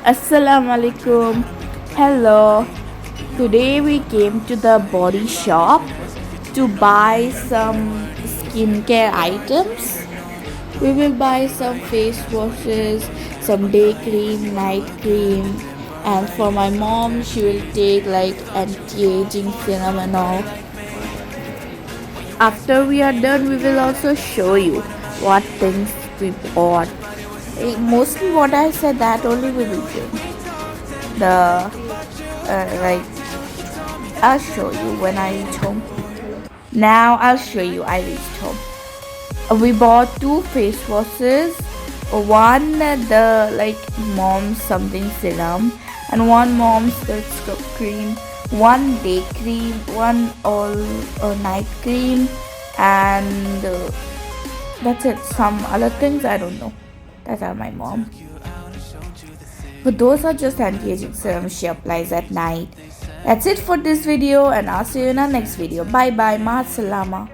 Assalamu alaikum. Hello. Today we came to the body shop to buy some skincare items. We will buy some face washes, some day cream, night cream, and for my mom, she will take like anti-aging serum and all. After we are done, we will also show you what things we bought. Mostly what I said, that only we will bring. The like I'll show you when I reach home. Now I'll show you I reached home. We bought two face washes. One the like mom's something serum and one mom's scrub cream. One day cream, one all night cream, and that's it. Some other things I don't know. That are my mom. But those are just anti-aging serums she applies at night. That's it for this video, and I'll see you in our next video. Bye bye. Ma salama.